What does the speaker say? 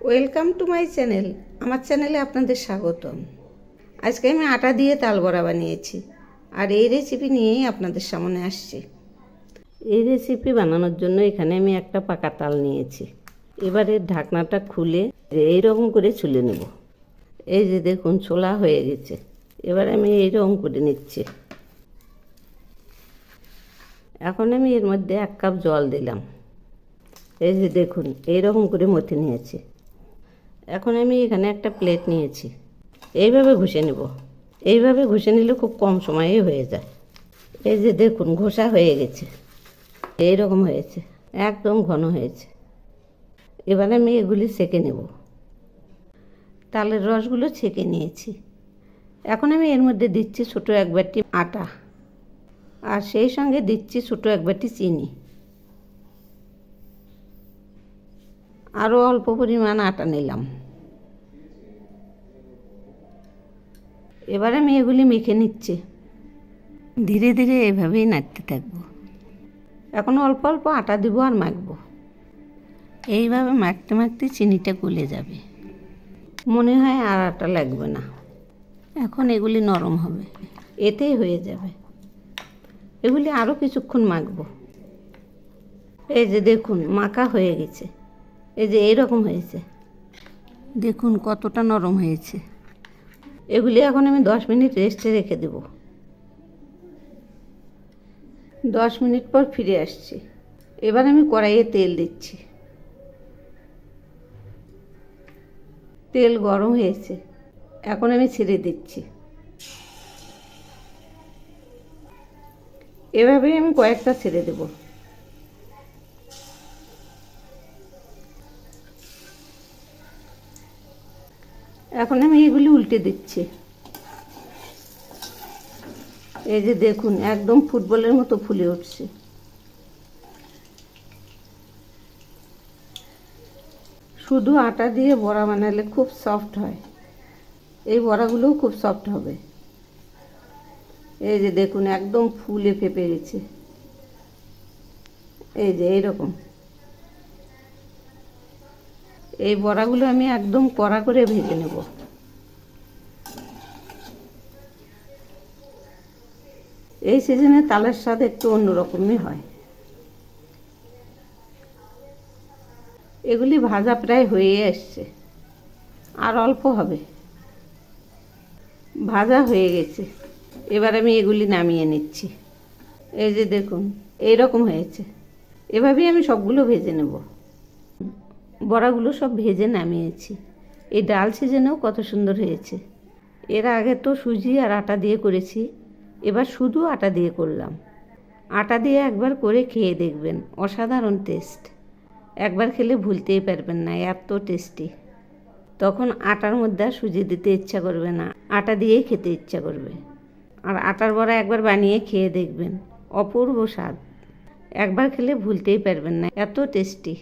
Welcome to my channel. আমার চ্যানেলে আপনাদের স্বাগতম। আজকে আমি আটা দিয়ে তাল বড়া বানিয়েছি, আর এই রেসিপি নিয়েই আপনাদের সামনে আসছি। এই রেসিপি বানানোর জন্য এখানে আমি একটা পাকা তাল নিয়েছি। এবারে ঢাকনাটা খুলে এইরকম করে ছুলে নেব। এই যে দেখুন, ছোলা হয়ে গেছে। এবার আমি এইরকম করে নিচ্ছি। এখন আমি এর মধ্যে 1 কাপ জল দিলাম। এই যে দেখুন, এইরকম করে মথে নিয়েছি। এখন আমি এখানে একটা প্লেট নিয়েছি। এইভাবে ঘষে নেব। এইভাবে ঘষে নিলে খুব কম সময়ে হয়ে যায়। এই যে দেখুন, ঘষা হয়ে গেছে। এইরকম হয়েছে, একদম ঘন হয়েছে। এবার আমি এগুলি ছেঁকে নেব। তালের রসগুলো ছেঁকে নিয়েছি। এখন আমি এর মধ্যে দিচ্ছি ছোটো 1 বাটি আটা, আর সেই সঙ্গে দিচ্ছি ছোটো 1 বাটি চিনি। আরও অল্প পরিমাণ আটা নিলাম। এবার আমি এগুলি মেখে নিচ্ছি। ধীরে ধীরে এভাবেই নাড়তে থাকবো। এখন অল্প অল্প আটা দিব আর মাখবো। এইভাবে মাখতে মাখতে চিনিটা গলে যাবে। মনে হয় আর আটা লাগবে না। এখন এগুলি নরম হবে, এতেই হয়ে যাবে। এগুলি আরও কিছুক্ষণ মাখবো। এই যে দেখুন, মাখা হয়ে গেছে। এই যে এইরকম হয়েছে, দেখুন কতটা নরম হয়েছে। এগুলি এখন আমি 10 মিনিট রেস্টে রেখে দেব। 10 মিনিট পর ফিরে আসছি। এবার আমি কড়াইয়ে তেল দিচ্ছি। তেল গরম হয়েছে, এখন আমি ছেড়ে দিচ্ছি। এভাবেই আমি কয়েকটা ছেড়ে দেব। এখন আমি এগুলি উল্টে দিচ্ছি। এই যে দেখুন, একদম ফুটবলের মতো ফুলে উঠছে। শুধু আটা দিয়ে বড়া বানালে খুব সফট হয়। এই বড়াগুলোও খুব সফট হবে। এই যে দেখুন, একদম ফুলে ফেপে গেছে। এই যে এইরকম। এই বড়াগুলো আমি একদম কড়া করে ভেজে নেব। এই সিজনে তালের স্বাদ একটু অন্যরকমই হয়। এগুলি ভাজা প্রায় হয়ে আসছে, আর অল্প হবে। ভাজা হয়ে গেছে। এবার আমি এগুলি নামিয়ে নিচ্ছি। এই যে দেখুন, এইরকম হয়েছে। এভাবেই আমি সবগুলো ভেজে নেব। বড়াগুলো সব ভেজে নামিয়েছি। এই ডাল সিজনেও কত সুন্দর হয়েছে। এর আগে তো সুজি আর আটা দিয়ে করেছি, এবার শুধু আটা দিয়ে করলাম। আটা দিয়ে একবার করে খেয়ে দেখবেন, অসাধারণ টেস্ট। একবার খেলে ভুলতেই পারবেন না, এত টেস্টি। তখন আটার মধ্যে আর সুজি দিতে ইচ্ছা করবে না, আটা দিয়েই খেতে ইচ্ছা করবে। আর আটার বড়া একবার বানিয়ে খেয়ে দেখবেন, অপূর্ব স্বাদ। একবার খেলে ভুলতেই পারবেন না, এত টেস্টি।